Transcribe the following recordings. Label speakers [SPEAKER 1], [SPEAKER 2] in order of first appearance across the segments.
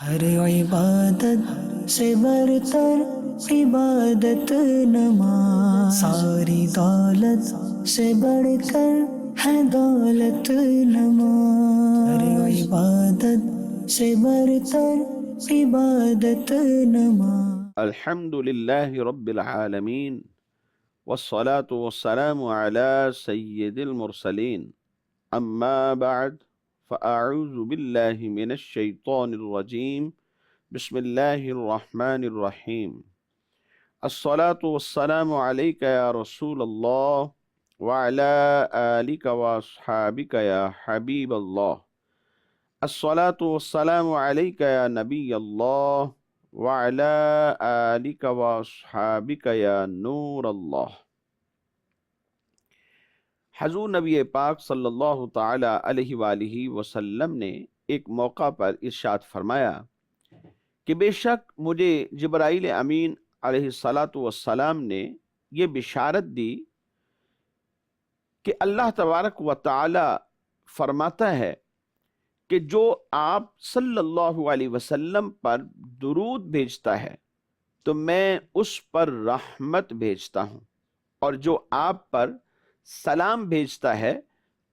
[SPEAKER 1] ہر عبادت سے برتر عبادت نماز، ساری دولت سے بڑھ کر ہے دولت نماز، ہر عبادت سے برتر عبادت نماز۔
[SPEAKER 2] الحمد لله رب العالمين والصلاة والسلام على سيد المرسلين أما بعد فأعوذ بالله من الشيطان الرجيم بسم الله الرحمن الرحيم الصلاة والسلام عليك يا رسول الله وعلى آلك وأصحابك يا حبيب الله الصلاة والسلام عليك يا نبي الله وعلى آلك وأصحابك يا نور اللہ۔ حضور نبی پاک صلی اللہ تعالی علیہ وآلہ وسلم نے ایک موقع پر ارشاد فرمایا کہ بے شک مجھے جبرائیل امین علیہ السلام نے یہ بشارت دی کہ اللہ تبارک و تعالی فرماتا ہے کہ جو آپ صلی اللہ علیہ وسلم پر درود بھیجتا ہے تو میں اس پر رحمت بھیجتا ہوں، اور جو آپ پر سلام بھیجتا ہے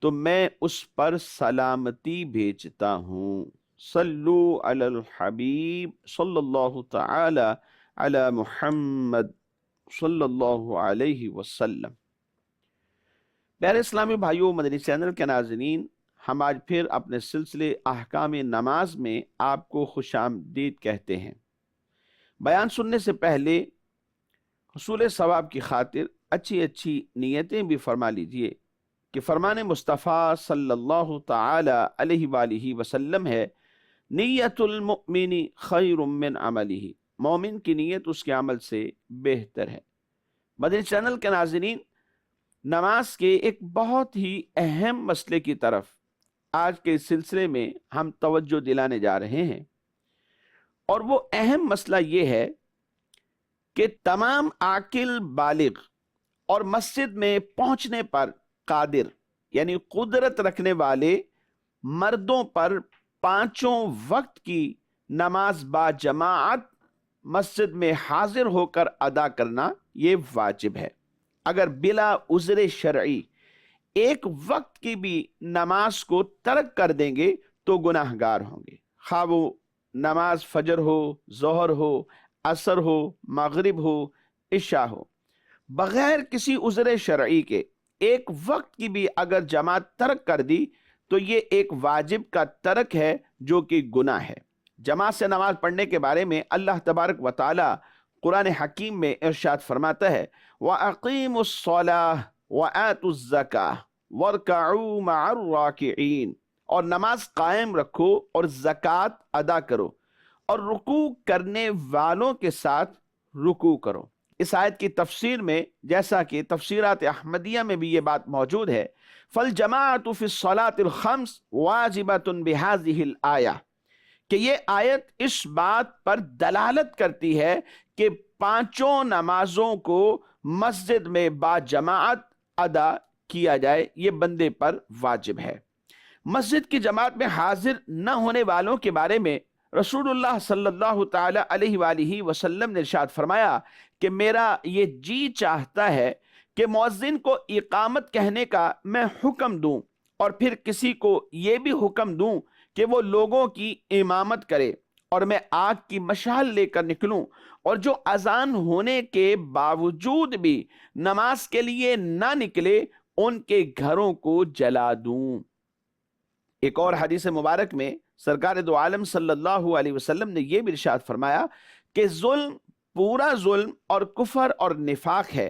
[SPEAKER 2] تو میں اس پر سلامتی بھیجتا ہوں۔ صلو علی الحبیب صلی اللہ تعالی علی محمد صلی اللہ علیہ وسلم۔ پیارے اسلامی بھائیوں، مدنی چینل کے ناظرین، ہم آج پھر اپنے سلسلے احکام نماز میں آپ کو خوش آمدید کہتے ہیں۔ بیان سننے سے پہلے حصول ثواب کی خاطر اچھی نیتیں بھی فرما لیجئے کہ فرمان مصطفیٰ صلی اللہ تعالی علیہ وآلہ وسلم ہے، نیت المؤمن خیر من عملہ، مومن کی نیت اس کے عمل سے بہتر ہے۔ مدنی چینل کے ناظرین، نماز کے ایک بہت ہی اہم مسئلے کی طرف آج کے اس سلسلے میں ہم توجہ دلانے جا رہے ہیں، اور وہ اہم مسئلہ یہ ہے کہ تمام عاقل بالغ اور مسجد میں پہنچنے پر قادر یعنی قدرت رکھنے والے مردوں پر پانچوں وقت کی نماز با جماعت مسجد میں حاضر ہو کر ادا کرنا یہ واجب ہے۔ اگر بلا عذر شرعی ایک وقت کی بھی نماز کو ترک کر دیں گے تو گناہ گار ہوں گے، خواہ وہ نماز فجر ہو، ظہر ہو، عصر ہو، مغرب ہو، عشاء ہو، بغیر کسی عذر شرعی کے ایک وقت کی بھی اگر جماعت ترک کر دی تو یہ ایک واجب کا ترک ہے جو کہ گناہ ہے۔ جماعت سے نماز پڑھنے کے بارے میں اللہ تبارک و تعالی قرآن حکیم میں ارشاد فرماتا ہے، وَأَقِيمُوا الصَّلَاةَ وَآتُوا الزَّكَاةَ وَارْكَعُوا مَعَ الرَّاكِعِينَ، اور نماز قائم رکھو اور زکوٰۃ ادا کرو اور رکوع کرنے والوں کے ساتھ رکوع کرو۔ اس آیت کی تفسیر میں، جیسا کہ تفسیرات احمدیہ میں بھی یہ بات موجود ہے، فَالْجَمَاعَةُ فِي الصَّلَاةِ الْخَمْسِ وَاجِبَةٌ بِهَذِهِ الْآيَةِ، کہ یہ آیت اس بات پر دلالت کرتی ہے کہ پانچوں نمازوں کو مسجد میں با جماعت ادا کیا جائے، یہ بندے پر واجب ہے۔ مسجد کی جماعت میں حاضر نہ ہونے والوں کے بارے میں رسول اللہ صلی اللہ تعالی علیہ وآلہ وسلم نے ارشاد فرمایا کہ میرا یہ جی چاہتا ہے کہ مؤذن کو اقامت کہنے کا میں حکم دوں، اور پھر کسی کو یہ بھی حکم دوں کہ وہ لوگوں کی امامت کرے، اور میں آگ کی مشعل لے کر نکلوں، اور جو اذان ہونے کے باوجود بھی نماز کے لیے نہ نکلے ان کے گھروں کو جلا دوں۔ ایک اور حدیث مبارک میں سرکار دو عالم صلی اللہ علیہ وسلم نے یہ بھی ارشاد فرمایا کہ ظلم، پورا ظلم اور کفر اور نفاق ہے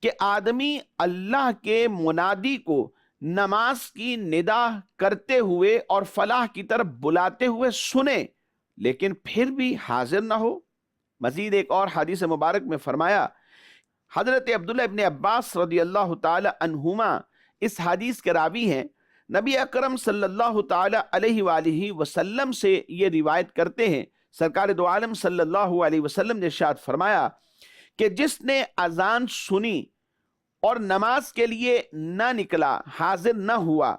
[SPEAKER 2] کہ آدمی اللہ کے منادی کو نماز کی ندا کرتے ہوئے اور فلاح کی طرف بلاتے ہوئے سنے لیکن پھر بھی حاضر نہ ہو۔ مزید ایک اور حدیث مبارک میں فرمایا، حضرت عبداللہ ابن عباس رضی اللہ تعالی عنہما اس حدیث کے راوی ہیں، نبی اکرم صلی اللہ تعالی علیہ وآلہ وسلم سے یہ روایت کرتے ہیں، سرکار دو عالم صلی اللہ علیہ وسلم نے ارشاد فرمایا کہ جس نے اذان سنی اور نماز کے لیے نہ نکلا، حاضر نہ ہوا،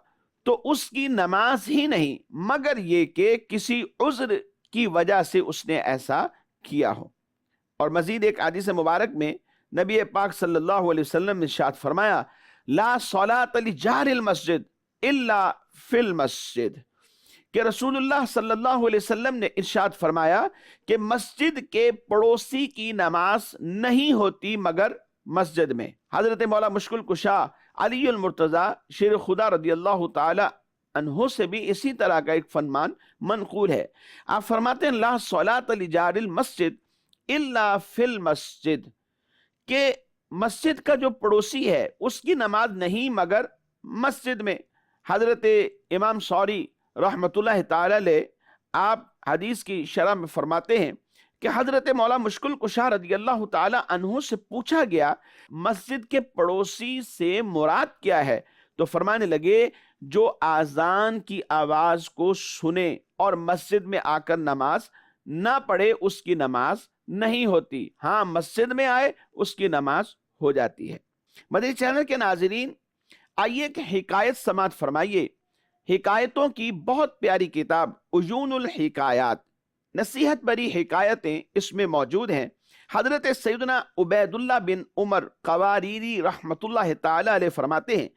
[SPEAKER 2] تو اس کی نماز ہی نہیں مگر یہ کہ کسی عذر کی وجہ سے اس نے ایسا کیا ہو۔ اور مزید ایک حدیث مبارک میں نبی پاک صلی اللہ علیہ وسلم نے ارشاد فرمایا لا صلاۃ لجار المسجد الا فی المسجد، کہ رسول اللہ صلی اللہ علیہ وسلم نے ارشاد فرمایا کہ مسجد کے پڑوسی کی نماز نہیں ہوتی مگر مسجد میں۔ حضرت مولا مشکل کشا علی المرتضیٰ شیر خدا رضی اللہ تعالی عنہ سے بھی اسی طرح کا ایک فرمان منقول ہے۔ آپ فرماتے ہیں لا صلاۃ لجار المسجد الا فی المسجد، کہ مسجد کا جو پڑوسی ہے اس کی نماز نہیں مگر مسجد میں۔ حضرت امام سوری رحمت اللہ تعالی علیہ آپ حدیث کی شرح میں فرماتے ہیں کہ حضرت مولا مشکل کشا رضی اللہ تعالی عنہ سے پوچھا گیا مسجد کے پڑوسی سے مراد کیا ہے، تو فرمانے لگے جو آذان کی آواز کو سنے اور مسجد میں آ کر نماز نہ پڑھے اس کی نماز نہیں ہوتی، ہاں مسجد میں آئے اس کی نماز ہو جاتی ہے۔ مدنی چینل کے ناظرین، آئیے کہ حکایت سماعت فرمائیے۔ حکایتوں کی بہت پیاری کتاب عیون الحکایات، نصیحت بری حکایتیں اس میں موجود ہیں۔ حضرت سیدنا عبید اللہ بن عمر قواریری رحمت اللہ تعالی علیہ فرماتے ہیں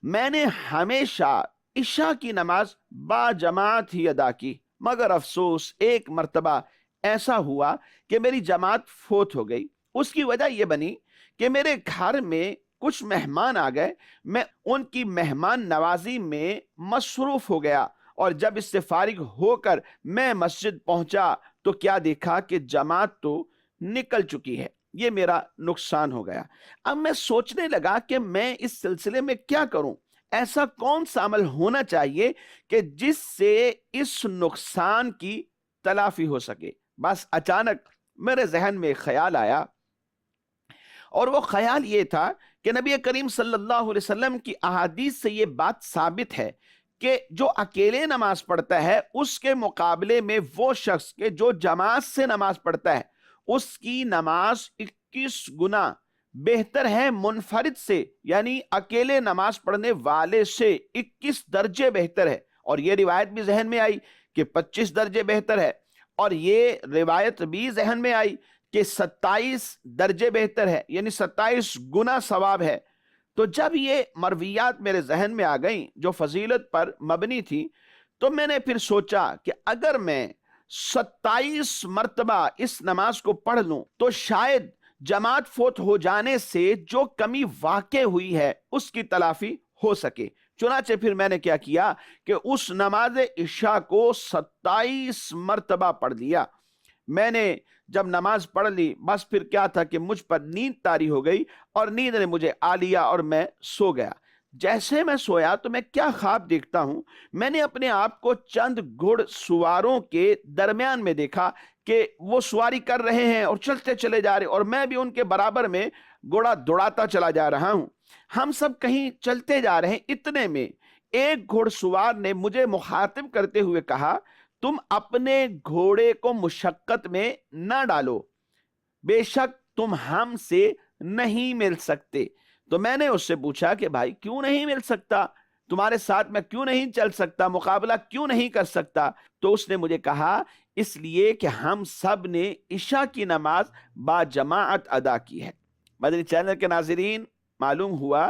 [SPEAKER 2] میں نے ہمیشہ عشاء کی نماز با جماعت ہی ادا کی، مگر افسوس ایک مرتبہ ایسا ہوا کہ میری جماعت فوت ہو گئی۔ اس کی وجہ یہ بنی کہ میرے گھر میں کچھ مہمان آ گئے، میں ان کی مہمان نوازی میں مصروف ہو گیا، اور جب اس سے فارغ ہو کر میں مسجد پہنچا تو کیا دیکھا کہ جماعت تو نکل چکی ہے، یہ میرا نقصان ہو گیا۔ اب میں سوچنے لگا کہ میں اس سلسلے میں کیا کروں، ایسا کون سا عمل ہونا چاہیے کہ جس سے اس نقصان کی تلافی ہو سکے۔ بس اچانک میرے ذہن میں ایک خیال آیا، اور وہ خیال یہ تھا کہ نبی کریم صلی اللہ علیہ وسلم کی احادیث سے یہ بات ثابت ہے کہ جو اکیلے نماز پڑھتا ہے اس کے مقابلے میں وہ شخص کہ جو جماعت سے نماز پڑھتا ہے اس کی نماز 21 گنا بہتر ہے منفرد سے، یعنی اکیلے نماز پڑھنے والے سے 21 درجے بہتر ہے۔ اور یہ روایت بھی ذہن میں آئی کہ 25 درجے بہتر ہے، اور یہ روایت بھی ذہن میں آئی کہ 27 درجے بہتر ہے، یعنی 27 گنا ثواب ہے۔ تو جب یہ مرویات میرے ذہن میں آ گئیں جو فضیلت پر مبنی تھی، تو میں نے پھر سوچا کہ اگر میں 27 مرتبہ اس نماز کو پڑھ لوں تو شاید جماعت فوت ہو جانے سے جو کمی واقع ہوئی ہے اس کی تلافی ہو سکے۔ چنانچہ پھر میں نے کیا کیا کہ اس نماز عشاء کو 27 مرتبہ پڑھ لیا۔ میں نے جب نماز پڑھ لی بس پھر کیا تھا کہ مجھ پر نیند طاری ہو گئی، اور نیند نے مجھے آ لیا اور میں سو گیا۔ جیسے میں سویا تو میں کیا خواب دیکھتا ہوں، میں نے اپنے آپ کو چند گھڑ سواروں کے درمیان میں دیکھا کہ وہ سواری کر رہے ہیں اور چلتے چلے جا رہے، اور میں بھی ان کے برابر میں گھوڑا دوڑاتا چلا جا رہا ہوں۔ ہم سب کہیں چلتے جا رہے ہیں، اتنے میں ایک گھوڑ سوار نے مجھے مخاطب کرتے ہوئے کہا تم اپنے گھوڑے کو مشقت میں نہ ڈالو، بے شک تم ہم سے نہیں مل سکتے۔ تو میں نے اس سے پوچھا کہ بھائی کیوں نہیں مل سکتا، تمہارے ساتھ میں کیوں نہیں چل سکتا، مقابلہ کیوں نہیں کر سکتا؟ تو اس نے مجھے کہا اس لیے کہ ہم سب نے عشاء کی نماز با جماعت ادا کی ہے۔ مدنی چینل کے ناظرین، معلوم ہوا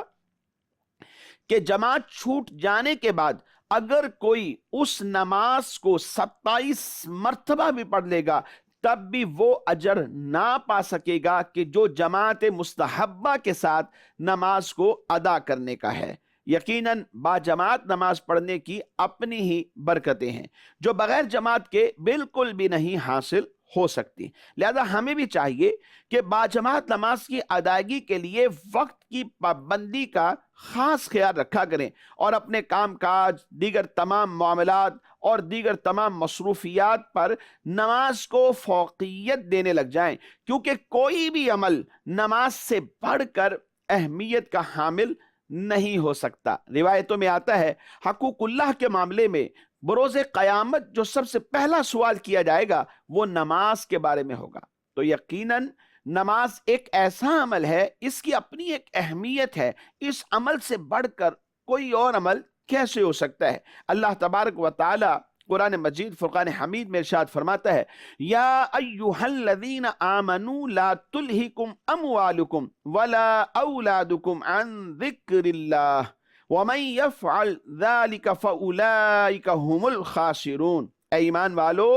[SPEAKER 2] کہ جماعت چھوٹ جانے کے بعد اگر کوئی اس نماز کو 27 مرتبہ بھی پڑھ لے گا تب بھی وہ اجر نہ پا سکے گا کہ جو جماعت مستحبہ کے ساتھ نماز کو ادا کرنے کا ہے۔ یقیناً با جماعت نماز پڑھنے کی اپنی ہی برکتیں ہیں جو بغیر جماعت کے بالکل بھی نہیں حاصل ہو سکتی۔ لہذا ہمیں بھی چاہیے کہ با جماعت نماز کی ادائیگی کے لیے وقت کی پابندی کا خاص خیال رکھا کریں، اور اپنے کام کاج، دیگر تمام معاملات اور دیگر تمام مصروفیات پر نماز کو فوقیت دینے لگ جائیں، کیونکہ کوئی بھی عمل نماز سے بڑھ کر اہمیت کا حامل نہیں ہو سکتا۔ روایتوں میں آتا ہے حقوق اللہ کے معاملے میں بروز قیامت جو سب سے پہلا سوال کیا جائے گا وہ نماز کے بارے میں ہوگا۔ تو یقیناً نماز ایک ایسا عمل ہے، اس کی اپنی ایک اہمیت ہے، اس عمل سے بڑھ کر کوئی اور عمل کیسے ہو سکتا ہے؟ اللہ تبارک و تعالی قرآن مجید فرقان حمید میں ارشاد فرماتا ہے یا ایھا الذین آمنوا لا تلہکم اموالکم ولا اولادکم عن ذکر اللہ ومن یفعل ذلک فاولئک هم الخاسرون۔ اے ایمان والو،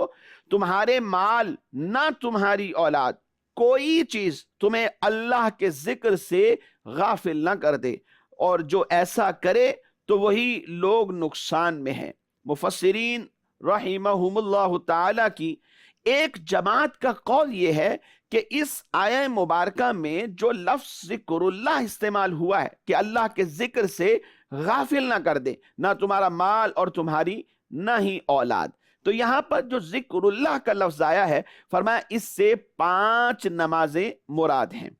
[SPEAKER 2] تمہارے مال نہ تمہاری اولاد، کوئی چیز تمہیں اللہ کے ذکر سے غافل نہ کر دے، اور جو ایسا کرے تو وہی لوگ نقصان میں ہیں۔ مفسرین رحمہم اللہ تعالی کی ایک جماعت کا قول یہ ہے کہ اس آیہ مبارکہ میں جو لفظ ذکر اللہ استعمال ہوا ہے کہ اللہ کے ذکر سے غافل نہ کر دے، نہ تمہارا مال اور تمہاری نہ ہی اولاد، تو یہاں پر جو ذکر اللہ کا لفظ آیا ہے، فرمایا اس سے 5 نمازیں مراد ہیں۔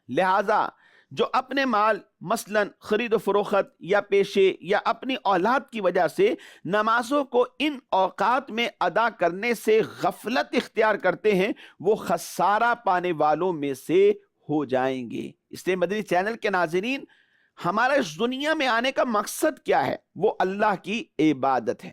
[SPEAKER 2] لہذا جو اپنے مال مثلا خرید و فروخت یا پیشے یا اپنی اولاد کی وجہ سے نمازوں کو ان اوقات میں ادا کرنے سے غفلت اختیار کرتے ہیں، وہ خسارہ پانے والوں میں سے ہو جائیں گے۔ اس لیے مدنی چینل کے ناظرین، ہمارا اس دنیا میں آنے کا مقصد کیا ہے؟ وہ اللہ کی عبادت ہے۔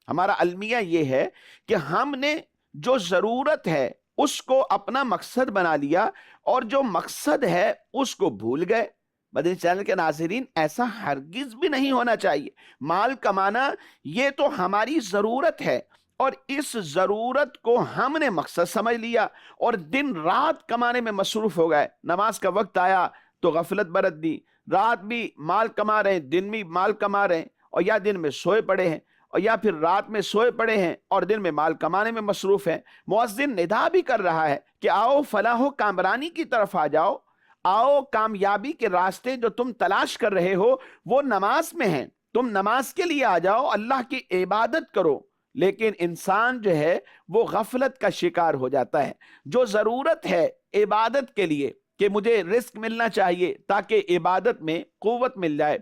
[SPEAKER 2] ہمارا المیہ یہ ہے کہ ہم نے جو ضرورت ہے اس کو اپنا مقصد بنا لیا، اور جو مقصد ہے اس کو بھول گئے۔ مدنی چینل کے ناظرین، ایسا ہرگز بھی نہیں ہونا چاہیے۔ مال کمانا یہ تو ہماری ضرورت ہے، اور اس ضرورت کو ہم نے مقصد سمجھ لیا اور دن رات کمانے میں مصروف ہو گئے۔ نماز کا وقت آیا تو غفلت برت دی، رات بھی مال کما رہے ہیں، دن بھی مال کما رہے ہیں، اور یا دن میں سوئے پڑے ہیں، اور یا پھر رات میں سوئے پڑے ہیں اور دن میں مال کمانے میں مصروف ہیں۔ مؤذن ندا بھی کر رہا ہے کہ آؤ فلاح و کامرانی کی طرف آ جاؤ، آؤ کامیابی کے راستے جو تم تلاش کر رہے ہو وہ نماز میں ہیں، تم نماز کے لیے آ جاؤ، اللہ کی عبادت کرو۔ لیکن انسان جو ہے وہ غفلت کا شکار ہو جاتا ہے۔ جو ضرورت ہے عبادت کے لیے کہ مجھے رزق ملنا چاہیے تاکہ عبادت میں قوت مل جائے،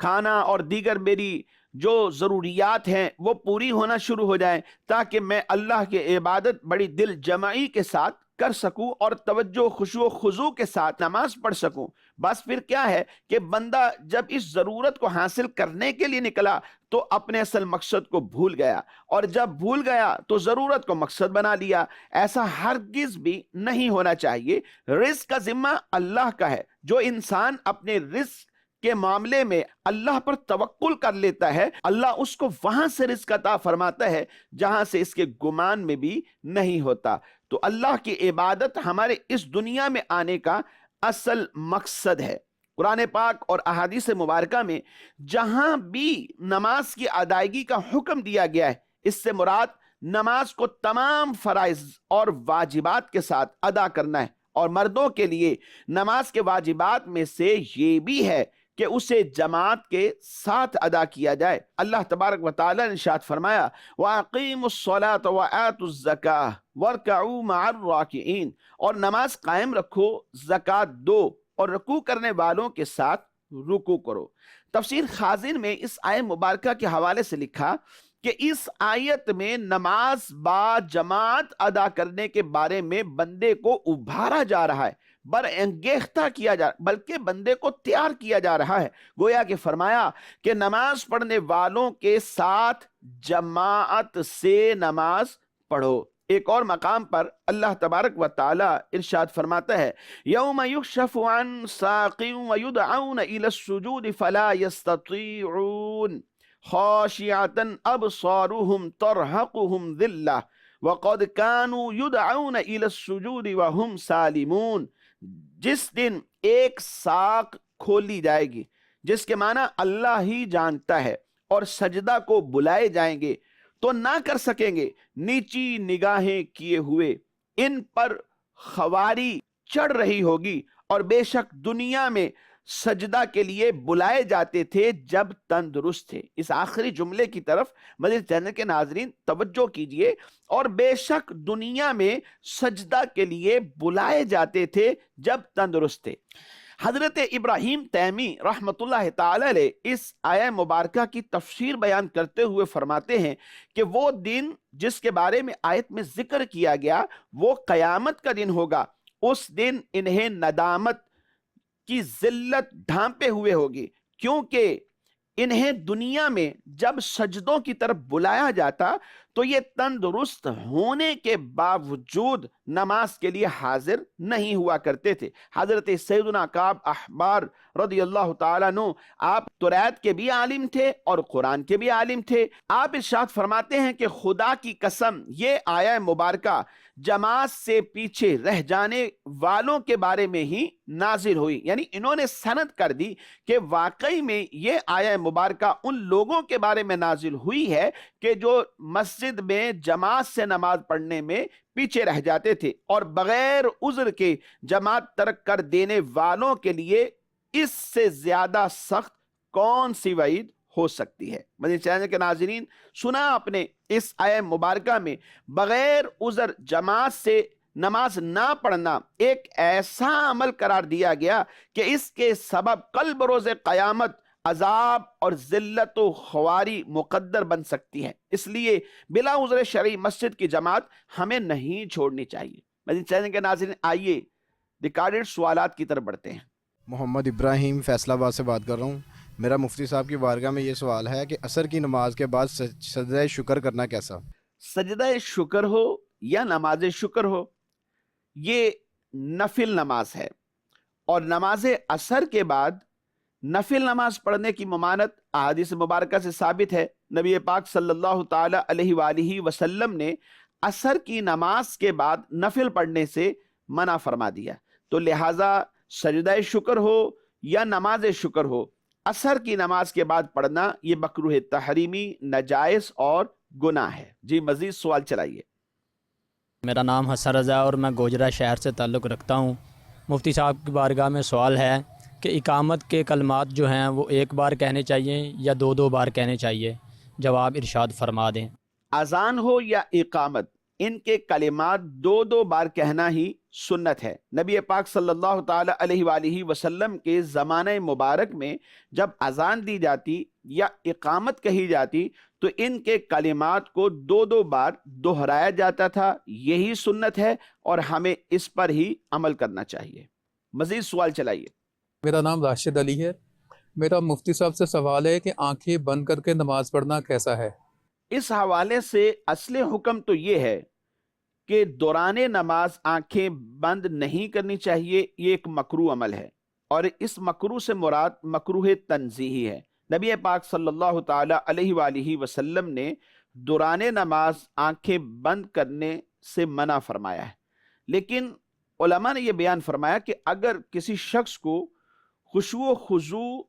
[SPEAKER 2] کھانا اور دیگر میری جو ضروریات ہیں وہ پوری ہونا شروع ہو جائیں تاکہ میں اللہ کی عبادت بڑی دل جمعی کے ساتھ کر سکوں اور توجہ خشوع و خضوع کے ساتھ نماز پڑھ سکوں۔ بس پھر کیا ہے کہ بندہ جب اس ضرورت کو حاصل کرنے کے لیے نکلا تو اپنے اصل مقصد کو بھول گیا، اور جب بھول گیا تو ضرورت کو مقصد بنا لیا۔ ایسا ہرگز بھی نہیں ہونا چاہیے۔ رزق کا ذمہ اللہ کا ہے۔ جو انسان اپنے رزق کے معاملے میں اللہ پر توکل کر لیتا ہے، اللہ اس کو وہاں سے رزق عطا فرماتا ہے جہاں سے اس کے گمان میں بھی نہیں ہوتا۔ تو اللہ کی عبادت ہمارے اس دنیا میں آنے کا اصل مقصد ہے۔ قرآن پاک اور احادیث مبارکہ میں جہاں بھی نماز کی ادائیگی کا حکم دیا گیا ہے، اس سے مراد نماز کو تمام فرائض اور واجبات کے ساتھ ادا کرنا ہے، اور مردوں کے لیے نماز کے واجبات میں سے یہ بھی ہے کہ اسے جماعت کے ساتھ ادا کیا جائے۔ اللہ تبارک و تعالی نے ارشاد فرمایا وَأَقِيمُوا الصَّلَاةَ وَآتُوا الزَّكَاةَ وَارْكَعُوا مَعَ الرَّاكِعِينَ، اور نماز قائم رکھو، زکوٰۃ دو، اور رکوع کرنے والوں کے ساتھ رکوع کرو۔ تفسیر خازن میں اس آیت مبارکہ کے حوالے سے لکھا کہ اس آیت میں نماز با جماعت ادا کرنے کے بارے میں بندے کو ابھارا جا رہا ہے، برانگیختہ کیا جا، بلکہ بندے کو تیار کیا جا رہا ہے۔ گویا کہ فرمایا کہ نماز پڑھنے والوں کے ساتھ جماعت سے نماز پڑھو۔ ایک اور مقام پر اللہ تبارک و تعالی ارشاد فرماتا ہے یوم یکشف عن ساق ویدعون الی السجود فلا یستطیعون خاشعة ابصارهم ترهقهم ذلة وقد كانوا يدعون الى السجود وهم سالمون۔ جس دن ایک ساق کھولی جائے گی، جس کے معنی اللہ ہی جانتا ہے، اور سجدہ کو بلائے جائیں گے تو نہ کر سکیں گے، نیچی نگاہیں کیے ہوئے ان پر خواری چڑھ رہی ہوگی، اور بے شک دنیا میں سجدہ کے لیے بلائے جاتے تھے جب تندرست تھے۔ اس آخری جملے کی طرف مدنی چینل کے ناظرین توجہ کیجئے، اور بے شک دنیا میں سجدہ کے لیے بلائے جاتے تھے جب تندرست تھے۔ حضرت ابراہیم تیمی رحمت اللہ تعالی علیہ اس آیہ مبارکہ کی تفسیر بیان کرتے ہوئے فرماتے ہیں کہ وہ دن جس کے بارے میں آیت میں ذکر کیا گیا وہ قیامت کا دن ہوگا۔ اس دن انہیں ندامت کی ذلت ڈھانپے ہوئے ہوگی، کیونکہ انہیں دنیا میں جب سجدوں کی طرف بلایا جاتا تو یہ تندرست ہونے کے باوجود نماز کے لیے حاضر نہیں ہوا کرتے تھے۔ حضرت سیدنا کعب احبار رضی اللہ تعالیٰ عنہ، آپ توریت کے بھی عالم تھے اور قرآن کے بھی عالم تھے۔ آپ ارشاد فرماتے ہیں کہ خدا کی قسم یہ آیہ مبارکہ جماعت سے پیچھے رہ جانے والوں کے بارے میں ہی نازل ہوئی، یعنی انہوں نے سند کر دی کہ واقعی میں یہ آیہ مبارکہ ان لوگوں کے بارے میں نازل ہوئی ہے کہ جو مسجد میں جماعت سے نماز پڑھنے میں پیچھے رہ جاتے تھے، اور بغیر عذر کے جماعت ترک کر دینے والوں کے لیے اس سے زیادہ سخت کون سی وعید ہو سکتی ہے۔ مدنی چینل کے ناظرین، سنا آپ نے اس آیہ مبارکہ میں بغیر عذر جماعت سے نماز نہ پڑھنا ایک ایسا عمل قرار دیا گیا کہ اس کے سبب کل بروز قیامت عذاب اور ذلت و خواری مقدر بن سکتی ہے۔ اس لیے بلا عذر شرعی مسجد کی جماعت ہمیں نہیں چھوڑنی چاہیے۔ مدنی چینل کے ناظرین، آئیے ریکارڈڈ سوالات کی طرف بڑھتے ہیں۔
[SPEAKER 3] محمد ابراہیم فیصل آباد سے بات کر رہا ہوں۔ میرا مفتی صاحب کی بارگاہ میں یہ سوال ہے کہ عصر کی نماز کے بعد سجدہ شکر کرنا کیسا؟
[SPEAKER 2] سجدہ شکر ہو یا نماز شکر ہو، یہ نفل نماز ہے، اور نماز عصر کے بعد نفل نماز پڑھنے کی ممانت احادیث مبارکہ سے ثابت ہے۔ نبی پاک صلی اللہ تعالی علیہ وآلہ وسلم نے عصر کی نماز کے بعد نفل پڑھنے سے منع فرما دیا، تو لہٰذا سجدہ شکر ہو یا نماز شکر ہو، عصر کی نماز کے بعد پڑھنا یہ مکروہ تحریمی، ناجائز اور گناہ ہے۔ جی مزید سوال چلائیے۔
[SPEAKER 4] میرا نام حسن رضا اور میں گوجرا شہر سے تعلق رکھتا ہوں۔ مفتی صاحب کی بارگاہ میں سوال ہے کہ اقامت کے کلمات جو ہیں وہ ایک بار کہنے چاہیے یا دو دو بار کہنے چاہیے؟ جواب ارشاد فرما دیں۔
[SPEAKER 2] اذان ہو یا اقامت، ان کے کلمات دو دو بار کہنا ہی سنت ہے۔ نبی پاک صلی اللہ تعالی علیہ وآلہ وسلم کے زمانہ مبارک میں جب اذان دی جاتی یا اقامت کہی جاتی تو ان کے کلمات کو دو دو بار دہرایا جاتا تھا، یہی سنت ہے اور ہمیں اس پر ہی عمل کرنا چاہیے۔ مزید سوال چلائیے۔
[SPEAKER 5] میرا نام راشد علی ہے۔ میرا مفتی صاحب سے سوال ہے کہ آنکھیں بند کر کے نماز پڑھنا کیسا ہے؟
[SPEAKER 2] اس حوالے سے اصل حکم تو یہ ہے کہ دوران نماز آنکھیں بند نہیں کرنی چاہیے، یہ ایک مکروہ عمل ہے، اور اس مکروہ سے مراد مکروہ تنزیہی ہے۔ نبی پاک صلی اللہ تعالی علیہ وآلہ وسلم نے دوران نماز آنکھیں بند کرنے سے منع فرمایا ہے، لیکن علماء نے یہ بیان فرمایا کہ اگر کسی شخص کو خشوع و خضوع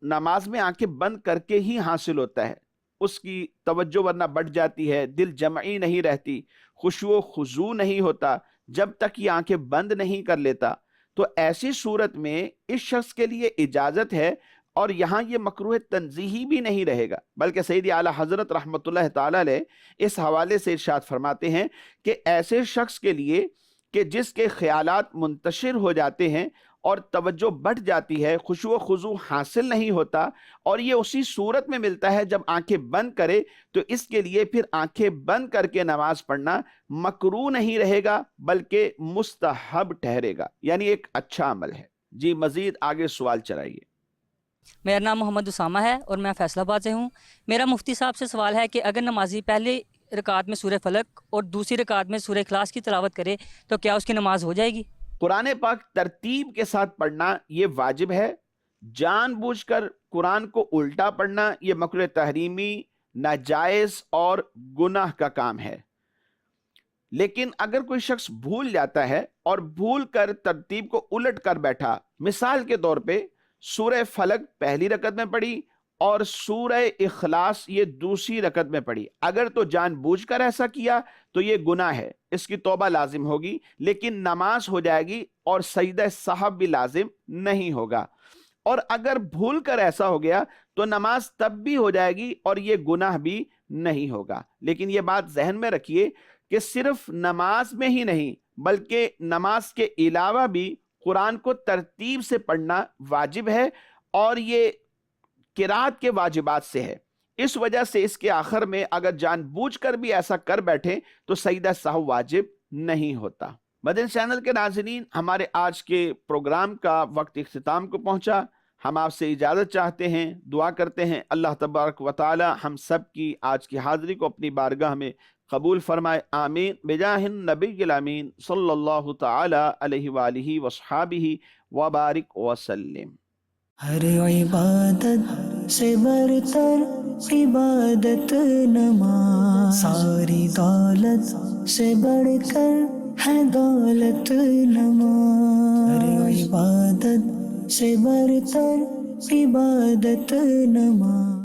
[SPEAKER 2] نماز میں آنکھیں بند کر کے ہی حاصل ہوتا ہے، اس کی توجہ ورنہ بڑھ جاتی ہے، دل جمعی نہیں رہتی، خشوع و خضوع نہیں ہوتا جب تک یہ آنکھیں بند نہیں کر لیتا، تو ایسی صورت میں اس شخص کے لیے اجازت ہے، اور یہاں یہ مکروہ تنزیہی بھی نہیں رہے گا، بلکہ سیدی اعلیٰ حضرت رحمۃ اللہ تعالی علیہ اس حوالے سے ارشاد فرماتے ہیں کہ ایسے شخص کے لیے کہ جس کے خیالات منتشر ہو جاتے ہیں اور توجہ بڑھ جاتی ہے، خشوع و خضوع حاصل نہیں ہوتا، اور یہ اسی صورت میں ملتا ہے جب آنکھیں بند کرے، تو اس کے لیے پھر آنکھیں بند کر کے نماز پڑھنا مکروہ نہیں رہے گا بلکہ مستحب ٹھہرے گا، یعنی ایک اچھا عمل ہے۔ جی مزید آگے سوال چلائیے۔
[SPEAKER 6] میرا نام محمد اسامہ ہے اور میں فیصل آباد سے ہوں۔ میرا مفتی صاحب سے سوال ہے کہ اگر نمازی پہلی رکعت میں سورہ فلق اور دوسری رکعت میں سورہ اخلاص کی تلاوت کرے تو کیا اس کی نماز ہو جائے گی؟
[SPEAKER 2] قرآن پاک ترتیب کے ساتھ پڑھنا یہ واجب ہے، جان بوجھ کر قرآن کو الٹا پڑھنا یہ مکروہ تحریمی، ناجائز اور گناہ کا کام ہے۔ لیکن اگر کوئی شخص بھول جاتا ہے اور بھول کر ترتیب کو الٹ کر بیٹھا، مثال کے طور پہ سورہ فلق پہلی رکعت میں پڑھی اور سورہ اخلاص یہ دوسری رکعت میں پڑھی، اگر تو جان بوجھ کر ایسا کیا تو یہ گناہ ہے، اس کی توبہ لازم ہوگی، لیکن نماز ہو جائے گی اور سجدہ سہو بھی لازم نہیں ہوگا۔ اور اگر بھول کر ایسا ہو گیا تو نماز تب بھی ہو جائے گی اور یہ گناہ بھی نہیں ہوگا۔ لیکن یہ بات ذہن میں رکھیے کہ صرف نماز میں ہی نہیں بلکہ نماز کے علاوہ بھی قرآن کو ترتیب سے پڑھنا واجب ہے، اور یہ قرات کے واجبات سے ہے۔ اس وجہ سے اس کے آخر میں اگر جان بوجھ کر بھی ایسا کر بیٹھے تو سجدہ سہو واجب نہیں ہوتا۔ مدنی چینل کے ناظرین، ہمارے آج کے پروگرام کا وقت اختتام کو پہنچا۔ ہم آپ سے اجازت چاہتے ہیں، دعا کرتے ہیں اللہ تبارک و تعالی ہم سب کی آج کی حاضری کو اپنی بارگاہ میں قبول فرمائے، آمین بجاہ النبی الامین صلی اللہ تعالی علیہ وآلہ وصحابہ وبارک وسلم۔
[SPEAKER 1] ہر عبادت سے برتر عبادت نماز، ساری دولت سے بڑھ کر ہے دولت نماز، ہر عبادت سے برتر عبادت نماز۔